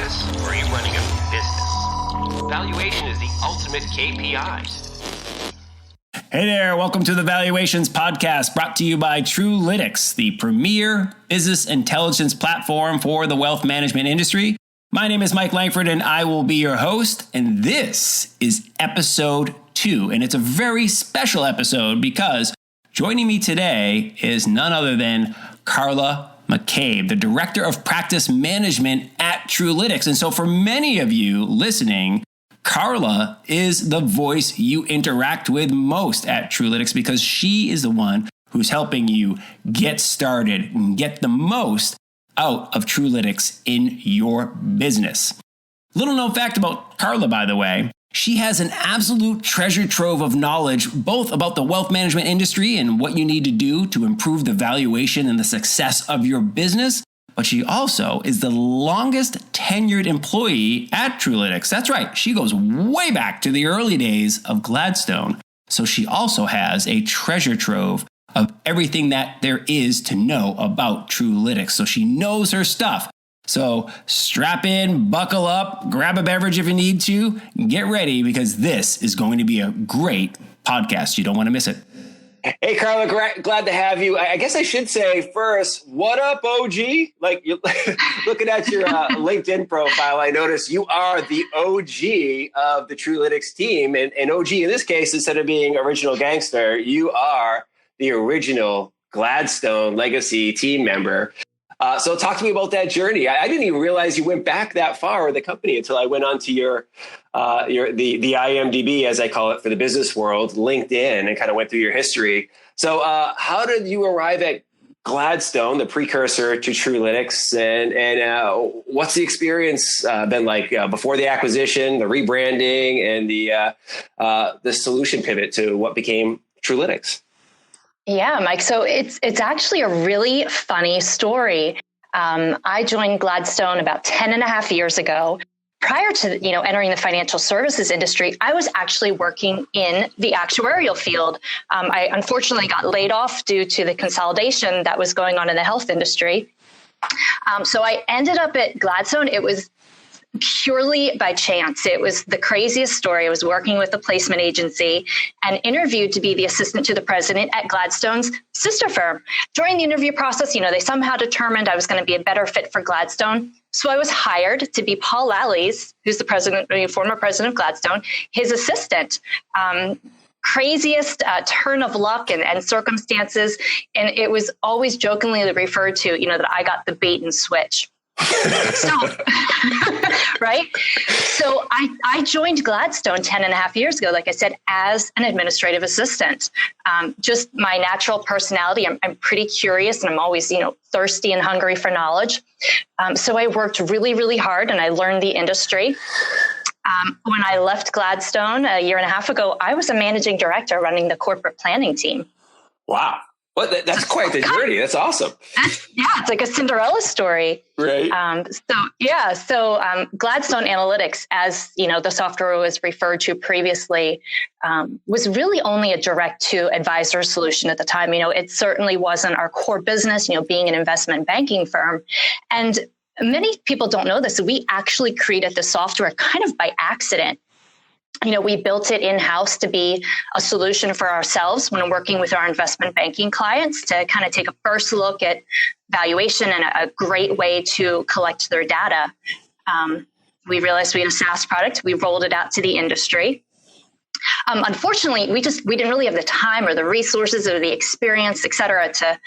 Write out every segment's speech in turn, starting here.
practice or are you running a business? Valuation is the ultimate KPI. Hey there, welcome to the Valuations Podcast, brought to you by Truelytics, the premier business intelligence platform for the wealth management industry. My name is Mike Langford, and I will be your host, and this is episode 2, and it's a very special episode because joining me today is none other than Carla McCabe, the Director of Practice Management at Truelytics. And so for many of you listening, Carla is the voice you interact with most at Truelytics because she is the one who's helping you get started and get the most out of Truelytics in your business. Little known fact about Carla, by the way, she has an absolute treasure trove of knowledge, both about the wealth management industry and what you need to do to improve the valuation and the success of your business. But she also is the longest tenured employee at Truelytics. That's right. She goes way back to the early days of Gladstone. So she also has a treasure trove of everything that there is to know about Truelytics. So she knows her stuff. So strap in, buckle up, grab a beverage if you need to, get ready because this is going to be a great podcast. You don't want to miss it. Hey, Carla, glad to have you. I guess I should say first, what up, OG? Like, you're looking at your LinkedIn profile, I noticed you are the OG of the Truelytics team. And OG in this case, instead of being original gangster, you are the original Gladstone legacy team member. So talk to me about that journey. I didn't even realize you went back that far with the company until I went onto the IMDb, as I call it for the business world, LinkedIn, and kind of went through your history. So how did you arrive at Gladstone, the precursor to Truelytics, and what's the experience been like before the acquisition, the rebranding, and the solution pivot to what became Truelytics? Yeah, Mike. So it's actually a really funny story. I joined Gladstone about 10 and a half years ago. Prior to, entering the financial services industry, I was actually working in the actuarial field. I unfortunately got laid off due to the consolidation that was going on in the health industry. So I ended up at Gladstone. It was purely by chance. It was the craziest story. I was working with a placement agency and interviewed to be the assistant to the president at Gladstone's sister firm. During the interview process, they somehow determined I was going to be a better fit for Gladstone. So I was hired to be Paul Lally's, who's the former president of Gladstone, his assistant. Craziest turn of luck and circumstances. And it was always jokingly referred to, that I got the bait and switch. So, right. So I joined Gladstone 10 and a half years ago, like I said, as an administrative assistant. Just my natural personality. I'm pretty curious and I'm always, thirsty and hungry for knowledge. So I worked really, really hard and I learned the industry. When I left Gladstone a year and a half ago, I was a managing director running the corporate planning team. Wow. Well, that's quite the journey. That's awesome. It's like a Cinderella story. Right. So Gladstone Analytics, as the software was referred to previously, was really only a direct to advisor solution at the time. It certainly wasn't our core business, being an investment banking firm. And many people don't know this. We actually created the software kind of by accident. We built it in-house to be a solution for ourselves when working with our investment banking clients to kind of take a first look at valuation and a great way to collect their data. We realized we had a SaaS product. We rolled it out to the industry. Unfortunately, we didn't really have the time or the resources or the experience, et cetera, to,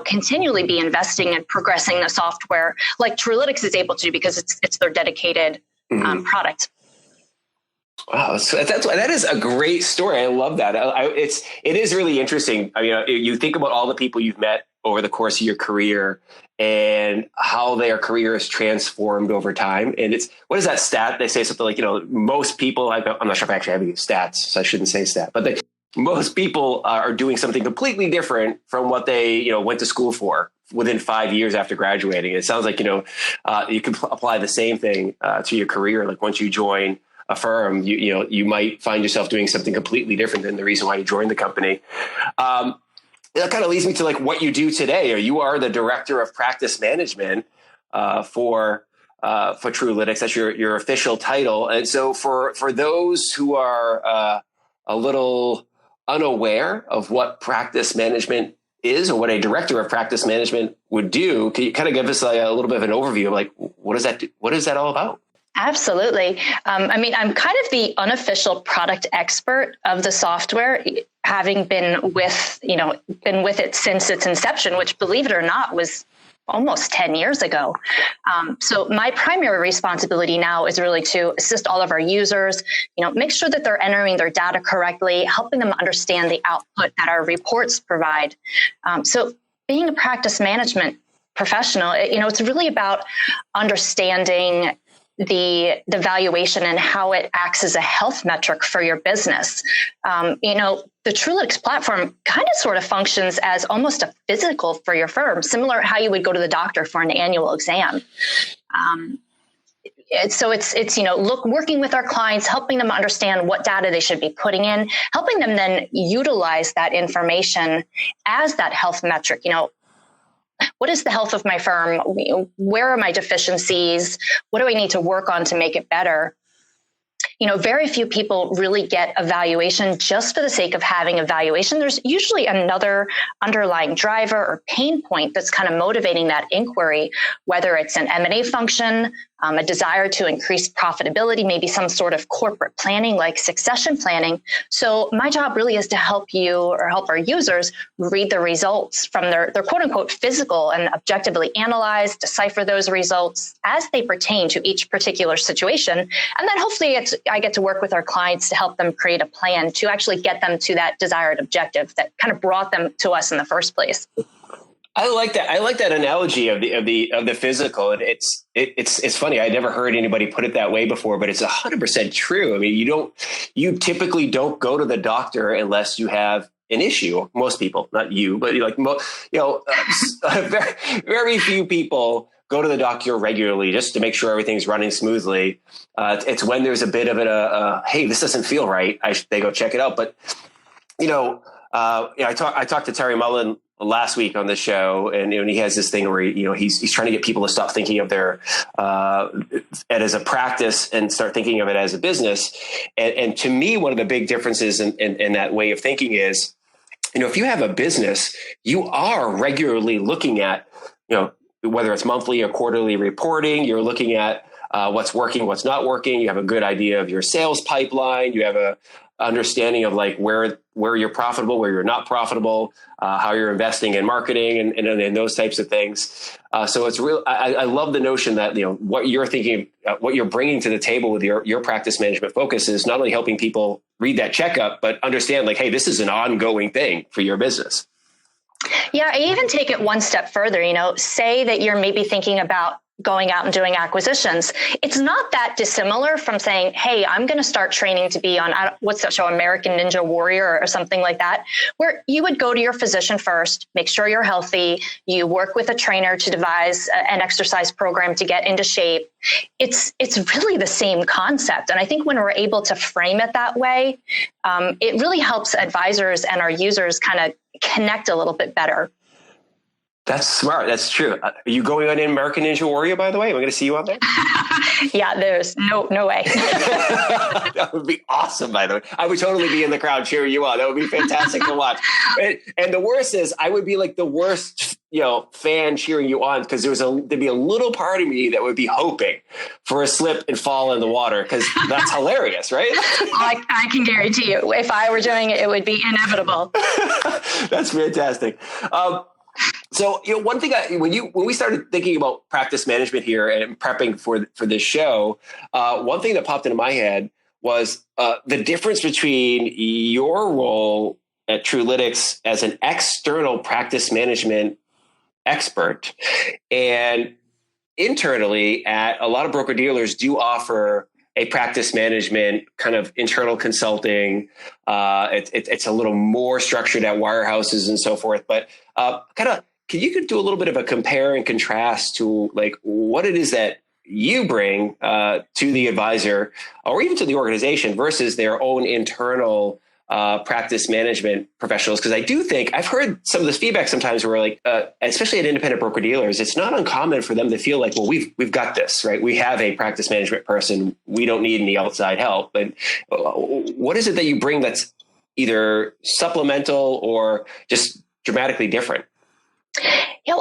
continually be investing and progressing the software like Truelytics is able to because it's their dedicated product. Wow, that is a great story. I love that. It is really interesting. You think about all the people you've met over the course of your career and how their career has transformed over time. And what is that stat? They say something like, most people, I'm not sure if I actually have any stats, so I shouldn't say stat, but most people are doing something completely different from what they, went to school for within 5 years after graduating. It sounds like, you can apply the same thing to your career. Like once you join a firm, you might find yourself doing something completely different than the reason why you joined the company. That kind of leads me to what you do today. You are the director of practice management for for Truelytics. That's your official title. And so for those who are a little unaware of what practice management is, or what a director of practice management would do, can you kind of give us a little bit of an overview of like, what does that do? What is that all about? Absolutely. I mean, I'm kind of the unofficial product expert of the software, having been with it since its inception, which, believe it or not, was almost 10 years ago. So my primary responsibility now is really to assist all of our users, make sure that they're entering their data correctly, helping them understand the output that our reports provide. So being a practice management professional, it's really about understanding the valuation and how it acts as a health metric for your business. The Truelytics platform kind of sort of functions as almost a physical for your firm, similar to how you would go to the doctor for an annual exam. So it's working with our clients, helping them understand what data they should be putting in, helping them then utilize that information as that health metric. What is the health of my firm? Where are my deficiencies? What do I need to work on to make it better? Very few people really get a valuation just for the sake of having a valuation. There's usually another underlying driver or pain point that's kind of motivating that inquiry, whether it's an M&A function, a desire to increase profitability, maybe some sort of corporate planning like succession planning. So my job really is to help you or help our users read the results from their quote unquote physical and objectively analyze, decipher those results as they pertain to each particular situation. And then hopefully I get to work with our clients to help them create a plan to actually get them to that desired objective that kind of brought them to us in the first place. I like that. I like that analogy of the physical. And it's funny. I never heard anybody put it that way before, but it's 100% true. I mean, you typically don't go to the doctor unless you have an issue. Most people, not you, but very, very few people go to the doctor regularly just to make sure everything's running smoothly. It's when there's a bit of hey, this doesn't feel right, they go check it out. But I talked to Terry Mullen last week on the show, and he has this thing where he's trying to get people to stop thinking of their it as a practice and start thinking of it as a business. And to me, one of the big differences in that way of thinking is, if you have a business, you are regularly looking at, whether it's monthly or quarterly reporting, you're looking at what's working, what's not working. You have a good idea of your sales pipeline. You have a understanding of like where you're profitable, where you're not profitable, how you're investing in marketing and those types of things. So it's real. I love the notion that, what you're thinking, what you're bringing to the table with your practice management focus is not only helping people read that checkup, but understand like, hey, this is an ongoing thing for your business. Yeah, I even take it one step further, say that you're maybe thinking about going out and doing acquisitions. It's not that dissimilar from saying, hey, I'm going to start training to be on, what's that show, American Ninja Warrior or something like that, where you would go to your physician first, make sure you're healthy. You work with a trainer to devise an exercise program to get into shape. It's really the same concept. And I think when we're able to frame it that way, it really helps advisors and our users kind of connect a little bit better. That's smart. That's true. Are you going on American Ninja Warrior, by the way? Am I going to see you on there? Yeah, there's no way. That would be awesome, by the way. I would totally be in the crowd cheering you on. That would be fantastic to watch. And the worst is I would be like the worst, fan cheering you on, because there'd be a little part of me that would be hoping for a slip and fall in the water, because that's hilarious, right? I can guarantee you, if I were doing it, it would be inevitable. That's fantastic. So, one thing when we started thinking about practice management here and prepping for this show, one thing that popped into my head was the difference between your role at Truelytics as an external practice management expert and internally at a lot of broker dealers do offer a practice management kind of internal consulting. It's a little more structured at wirehouses and so forth, but can you do a little bit of a compare and contrast to like what it is that you bring to the advisor or even to the organization versus their own internal practice management professionals? Because I do think I've heard some of this feedback sometimes where like, especially at independent broker dealers, it's not uncommon for them to feel like, well, we've got this, right? We have a practice management person. We don't need any outside help. But what is it that you bring that's either supplemental or just dramatically different?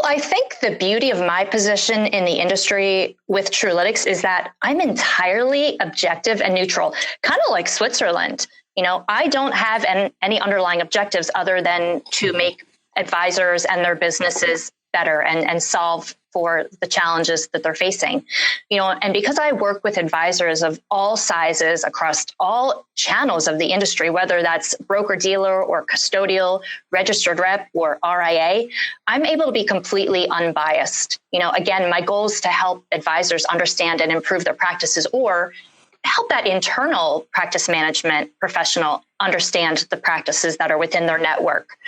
I think the beauty of my position in the industry with Truelytics is that I'm entirely objective and neutral, kind of like Switzerland. I don't have any underlying objectives other than to make advisors and their businesses better and solve for the challenges that they're facing. And because I work with advisors of all sizes across all channels of the industry, whether that's broker dealer or custodial, registered rep or RIA, I'm able to be completely unbiased. Again, my goal is to help advisors understand and improve their practices, or help that internal practice management professional understand the practices that are within their network,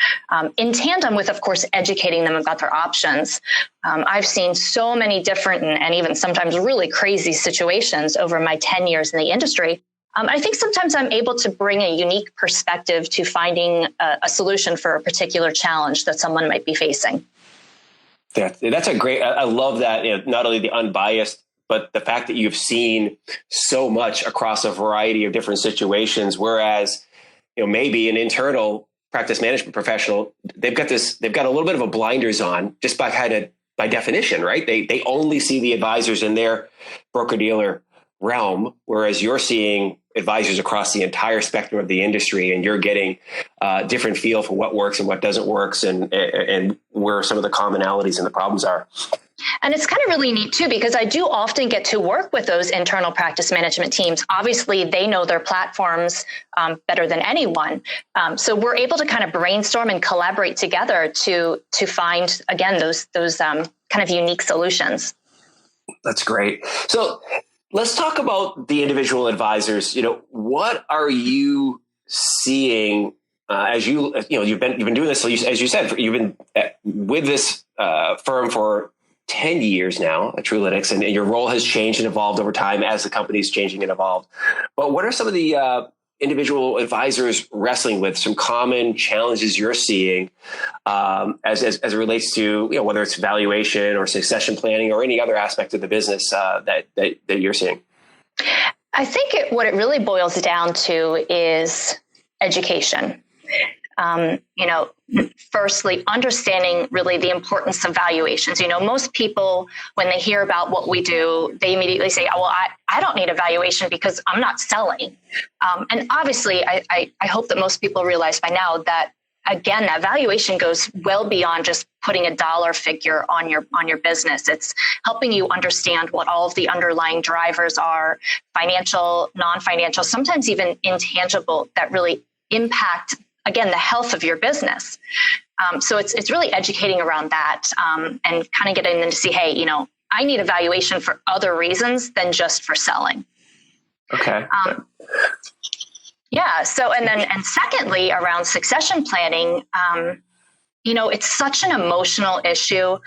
in tandem with, of course, educating them about their options. I've seen so many different and even sometimes really crazy situations over my 10 years in the industry. I think sometimes I'm able to bring a unique perspective to finding a solution for a particular challenge that someone might be facing. That's a great, I love that, not only the unbiased, but the fact that you've seen so much across a variety of different situations, whereas, maybe an internal practice management professional, they've got a little bit of a blinders on just by definition, right? They only see the advisors in their broker dealer realm, whereas you're seeing advisors across the entire spectrum of the industry, and you're getting a different feel for what works and what doesn't work, and where some of the commonalities and the problems are. And it's kind of really neat too, because I do often get to work with those internal practice management teams. Obviously, they know their platforms better than anyone. So we're able to kind of brainstorm and collaborate together to find, again, those kind of unique solutions. That's great. So let's talk about the individual advisors. What are you seeing as you've been doing this? So as you said, you've been with this firm for 10 years now at Truelytics, and your role has changed and evolved over time as the company's changing and evolved. But what are some of the individual advisors wrestling with, some common challenges you're seeing as it relates to, whether it's valuation or succession planning or any other aspect of the business that you're seeing? I think what it really boils down to is education. Firstly, understanding really the importance of valuations. Most people, when they hear about what we do, they immediately say, oh, well, I don't need a valuation because I'm not selling. And obviously, I hope that most people realize by now that, again, that valuation goes well beyond just putting a dollar figure on your business. It's helping you understand what all of the underlying drivers are, financial, non-financial, sometimes even intangible, that really impact, again, the health of your business. So it's really educating around that and kind of getting them to see, hey, I need a valuation for other reasons than just for selling. Okay. Yeah. So, and secondly, around succession planning, it's such an emotional issue.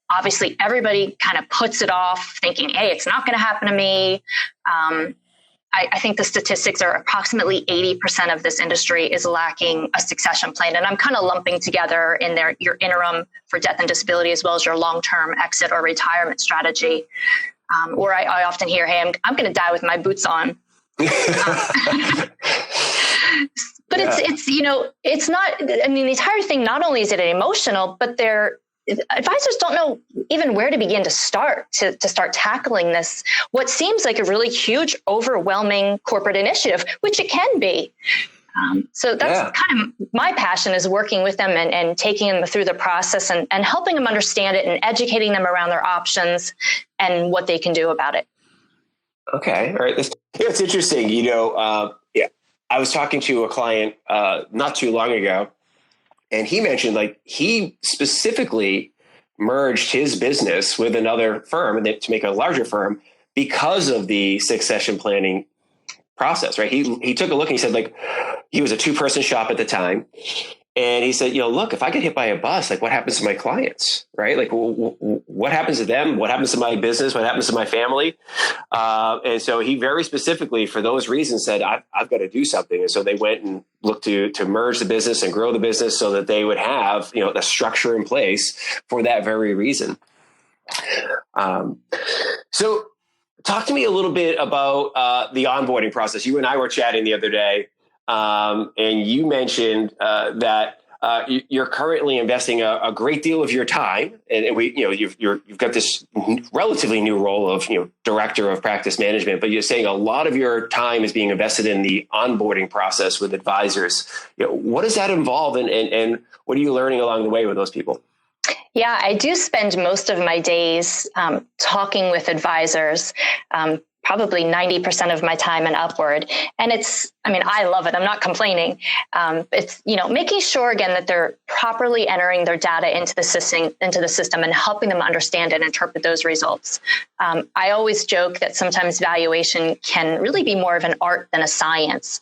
Obviously, everybody kind of puts it off thinking, hey, it's not going to happen to me. I think the statistics are approximately 80% of this industry is lacking a succession plan. And I'm kind of lumping together in there your interim for death and disability, as well as your long-term exit or retirement strategy. Or I often hear, hey, I'm going to die with my boots on. But it's not, the entire thing, not only is it emotional, but advisors don't know even where to begin to start tackling this, what seems like a really huge, overwhelming corporate initiative, which it can be. So that's kind of my passion, is working with them and taking them through the process and helping them understand it and educating them around their options and what they can do about it. Okay. All right. It's interesting. I was talking to a client not too long ago, and he mentioned he specifically merged his business with another firm and to make a larger firm because of the succession planning process, right? He took a look and he said, he was a 2-person shop at the time. And he said, look, if I get hit by a bus, what happens to my clients, right? What happens to them? What happens to my business? What happens to my family? And so he very specifically, for those reasons, said, I've got to do something. And so they went and look to merge the business and grow the business so that they would have, the structure in place for that very reason. So talk to me a little bit about the onboarding process. You and I were chatting the other day, and you mentioned that you're currently investing a great deal of your time, and you've got this relatively new role of director of practice management, but you're saying a lot of your time is being invested in the onboarding process with advisors. What does that involve, and what are you learning along the way with those people? Yeah, I do spend most of my days talking with advisors, probably 90% of my time and upward. And I love it. I'm not complaining. It's, making sure again that they're properly entering their data into the system and helping them understand and interpret those results. I always joke that sometimes valuation can really be more of an art than a science.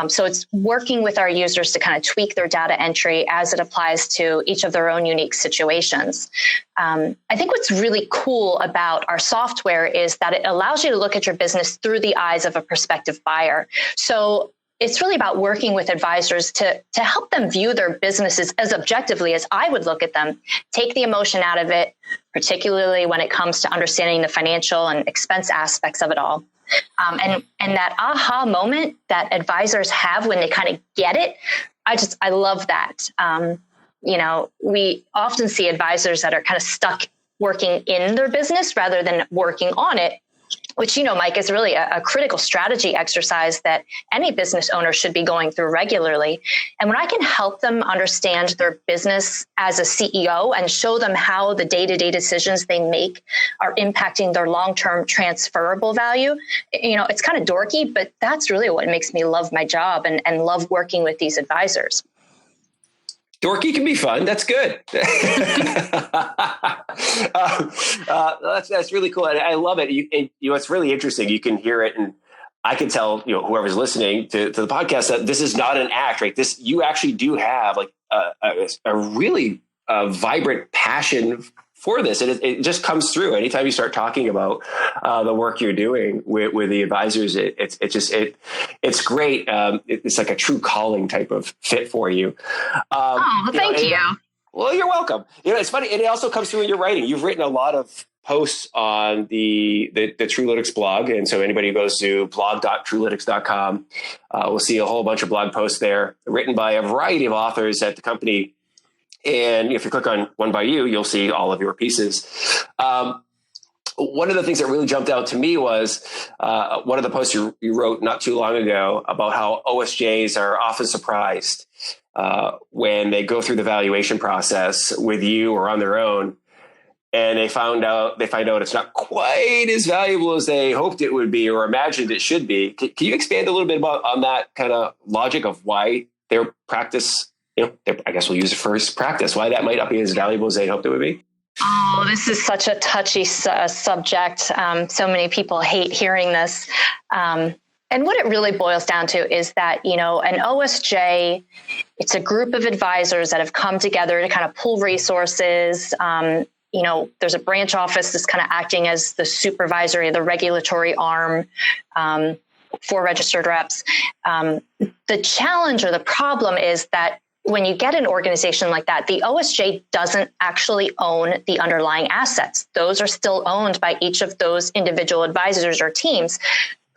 So it's working with our users to kind of tweak their data entry as it applies to each of their own unique situations. I think what's really cool about our software is that it allows you to look at your business through the eyes of a prospective buyer. So it's really about working with advisors to help them view their businesses as objectively as I would look at them, take the emotion out of it, particularly when it comes to understanding the financial and expense aspects of it all. And that aha moment that advisors have when they kind of get it, I love that. We often see advisors that are kind of stuck working in their business rather than working on it, which, Mike, is really a critical strategy exercise that any business owner should be going through regularly. And when I can help them understand their business as a CEO and show them how the day-to-day decisions they make are impacting their long-term transferable value, it's kind of dorky, but that's really what makes me love my job and love working with these advisors. Dorky can be fun. That's good. That's really cool. I love it. It's really interesting. You can hear it, and I can tell whoever's listening to the podcast that this is not an act, right? You actually do have like a really vibrant passion for this, and it just comes through anytime you start talking about the work you're doing with the advisors. It's great. It's like a true calling type of fit for you. Thank you. Well, you're welcome. It's funny, and it also comes through in your writing. You've written a lot of posts on the Truelytics blog, and so anybody who goes to blog.truelytics.com will see a whole bunch of blog posts there written by a variety of authors at the company. And if you click on one by you'll see all of your pieces. One of the things that really jumped out to me was one of the posts you wrote not too long ago about how OSJs are often surprised when they go through the valuation process with you or on their own, and they find out it's not quite as valuable as they hoped it would be or imagined it should be. Can you expand a little bit on that kind of logic of why their practice? I guess we'll use it first, practice, why that might not be as valuable as they hoped it would be? Oh, this is such a touchy subject. So many people hate hearing this. And what it really boils down to is that, an OSJ, it's a group of advisors that have come together to kind of pool resources. There's a branch office that's kind of acting as the supervisory, the regulatory arm for registered reps. The challenge or the problem is that when you get an organization like that, the OSJ doesn't actually own the underlying assets. Those are still owned by each of those individual advisors or teams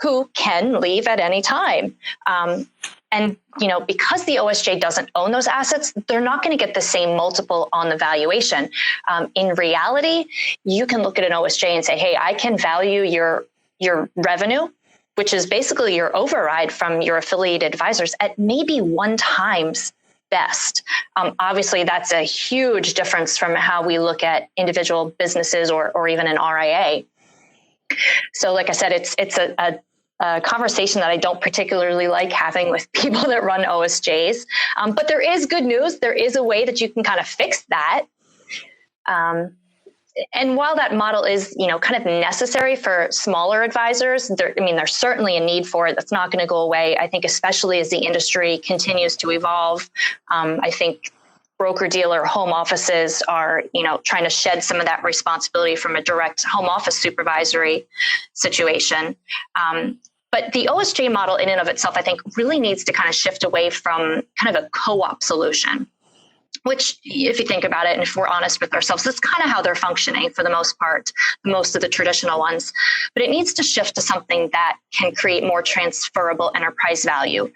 who can leave at any time. And because the OSJ doesn't own those assets, they're not going to get the same multiple on the valuation. In reality, you can look at an OSJ and say, hey, I can value your revenue, which is basically your override from your affiliated advisors, at maybe 1 times best. Obviously, that's a huge difference from how we look at individual businesses or even an RIA. So like I said, it's a conversation that I don't particularly like having with people that run OSJs. But there is good news. There is a way that you can kind of fix that. And while that model is, kind of necessary for smaller advisors, there's certainly a need for it. That's not going to go away. I think especially as the industry continues to evolve, I think broker-dealer home offices are, trying to shed some of that responsibility from a direct home office supervisory situation. But the OSJ model in and of itself, I think, really needs to kind of shift away from kind of a co-op solution, which, if you think about it, and if we're honest with ourselves, that's kind of how they're functioning for the most part, most of the traditional ones. But it needs to shift to something that can create more transferable enterprise value.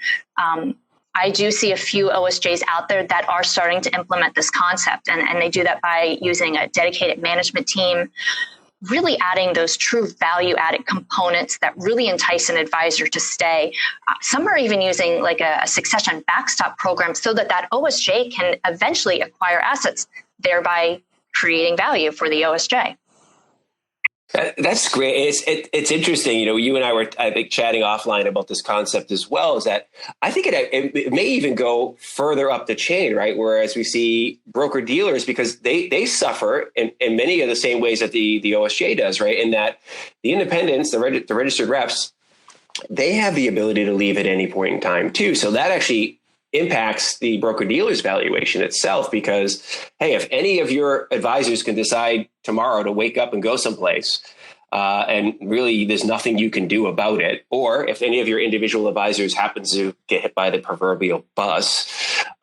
I do see a few OSJs out there that are starting to implement this concept, and they do that by using a dedicated management team, really adding those true value-added components that really entice an advisor to stay. Some are even using like a succession backstop program so that OSJ can eventually acquire assets, thereby creating value for the OSJ. That's great. It's interesting. You and I were, I think, chatting offline about this concept as well, is that I think it may even go further up the chain, right? Whereas we see broker dealers, because they suffer in many of the same ways that the OSJ does, right? In that the independents, the registered reps, they have the ability to leave at any point in time too. So that actually impacts the broker dealer's valuation itself, because, hey, if any of your advisors can decide tomorrow to wake up and go someplace, and really there's nothing you can do about it, or if any of your individual advisors happens to get hit by the proverbial bus,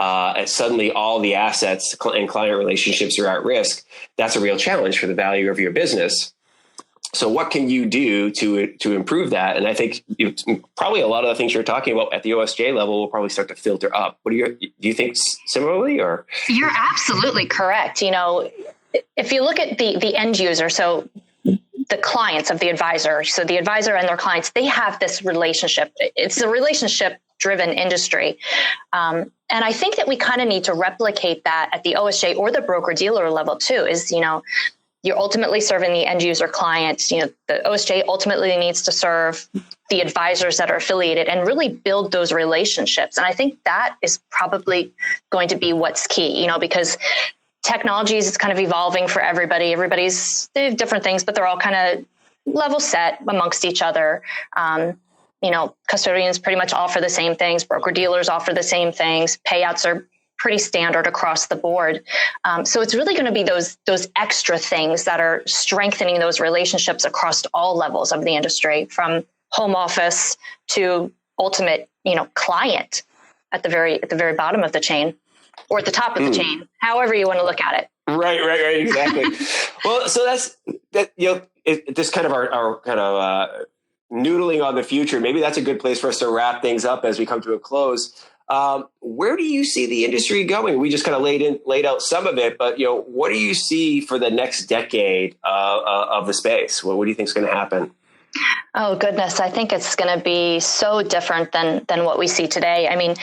and suddenly all the assets and client relationships are at risk, that's a real challenge for the value of your business. So what can you do to improve that? And I think probably a lot of the things you're talking about at the OSJ level will probably start to filter up. Do you think similarly, or? You're absolutely correct. If you look at the end user, so the clients of the advisor, so the advisor and their clients, they have this relationship. It's a relationship-driven industry. And I think that we kind of need to replicate that at the OSJ or the broker-dealer level too, is, you're ultimately serving the end user clients. The OSJ ultimately needs to serve the advisors that are affiliated and really build those relationships. And I think that is probably going to be what's key, because technology is kind of evolving for everybody. They have different things, but they're all kind of level set amongst each other. Custodians pretty much offer the same things. Broker dealers offer the same things. Payouts are pretty standard across the board. So it's really going to be those extra things that are strengthening those relationships across all levels of the industry, from home office to ultimate, client at the very bottom of the chain, or at the top of the chain, however you want to look at it. Right, exactly. Well, so that's just kind of our kind of noodling on the future. Maybe that's a good place for us to wrap things up as we come to a close. Where do you see the industry going? We just kind of laid out some of it, but what do you see for the next decade of the space? What do you think is going to happen? Oh goodness, I think it's going to be so different than what we see today. I mean,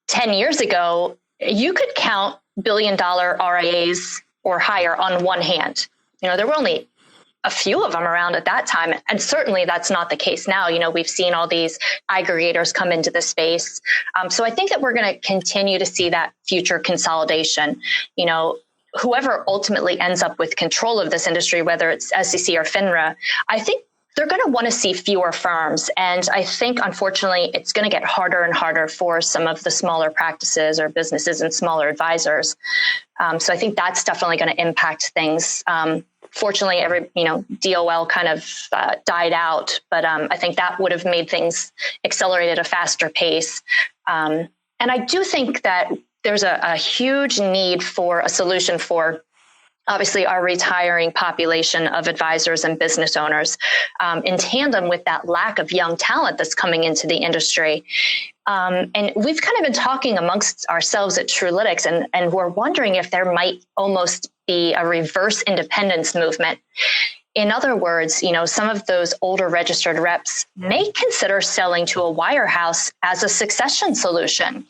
10 years ago, you could count $1 billion RIAs or higher on one hand. There were only a few of them around at that time. And certainly that's not the case now. We've seen all these aggregators come into the space. So I think that we're going to continue to see that future consolidation. Whoever ultimately ends up with control of this industry, whether it's SEC or FINRA, I think they're going to want to see fewer firms. And I think, unfortunately, it's going to get harder and harder for some of the smaller practices or businesses and smaller advisors. So I think that's definitely going to impact things. Fortunately, every DOL kind of died out, but I think that would have made things accelerate at a faster pace. And I do think that there's a huge need for a solution for, obviously, our retiring population of advisors and business owners, in tandem with that lack of young talent that's coming into the industry. And we've kind of been talking amongst ourselves at Truelytics, and we're wondering if there might almost be a reverse independence movement. In other words, some of those older registered reps may consider selling to a wirehouse as a succession solution,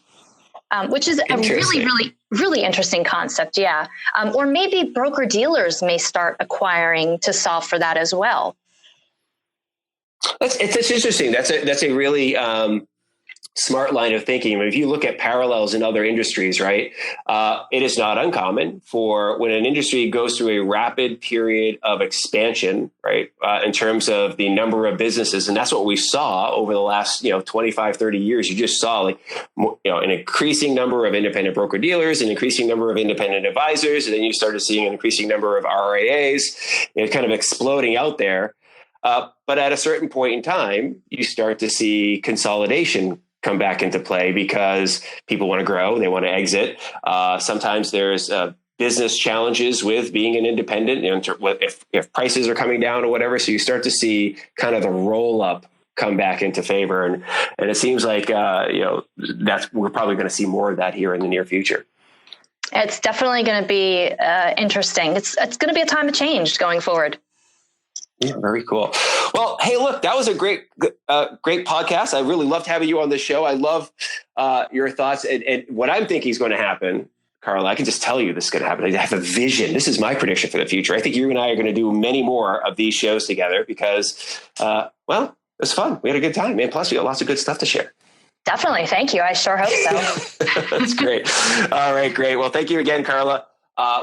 which is a really, really, really interesting concept. Yeah. Or maybe broker dealers may start acquiring to solve for that as well. It's interesting. That's a really smart line of thinking. I mean, if you look at parallels in other industries, right, it is not uncommon for when an industry goes through a rapid period of expansion, right, in terms of the number of businesses. And that's what we saw over the last, 25, 30 years. You just saw an increasing number of independent broker dealers, an increasing number of independent advisors. And then you started seeing an increasing number of RIAs, kind of exploding out there. But at a certain point in time, you start to see consolidation come back into play because people want to grow, they want to exit. Sometimes there's business challenges with being an independent, if prices are coming down or whatever. So you start to see kind of the roll up come back into favor. And it seems like, we're probably going to see more of that here in the near future. It's definitely going to be interesting. It's going to be a time of change going forward. Yeah, very cool. Well, hey, look, that was a great podcast. I really loved having you on this show. I love your thoughts and what I'm thinking is going to happen. Carla, I can just tell you this is going to happen. I have a vision. This is my prediction for the future. I think you and I are going to do many more of these shows together because, it was fun. We had a good time, man. Plus, we got lots of good stuff to share. Definitely. Thank you. I sure hope so. That's great. All right, great. Well, thank you again, Carla.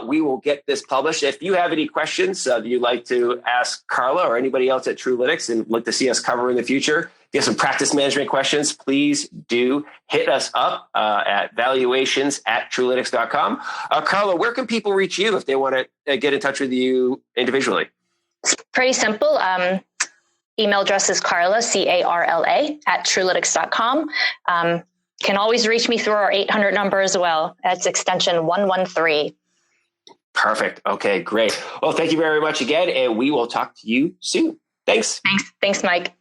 We will get this published. If you have any questions that you'd like to ask Carla or anybody else at Truelytics and like to see us cover in the future, if you have some practice management questions, please do hit us up at valuations@truelytics.com. Carla, where can people reach you if they want to get in touch with you individually? It's pretty simple. Email address is Carla, CARLA, @truelytics.com. Can always reach me through our 800 number as well. That's extension 113. Perfect. Okay, great. Well, thank you very much again, and we will talk to you soon. Thanks. Thanks, Mike.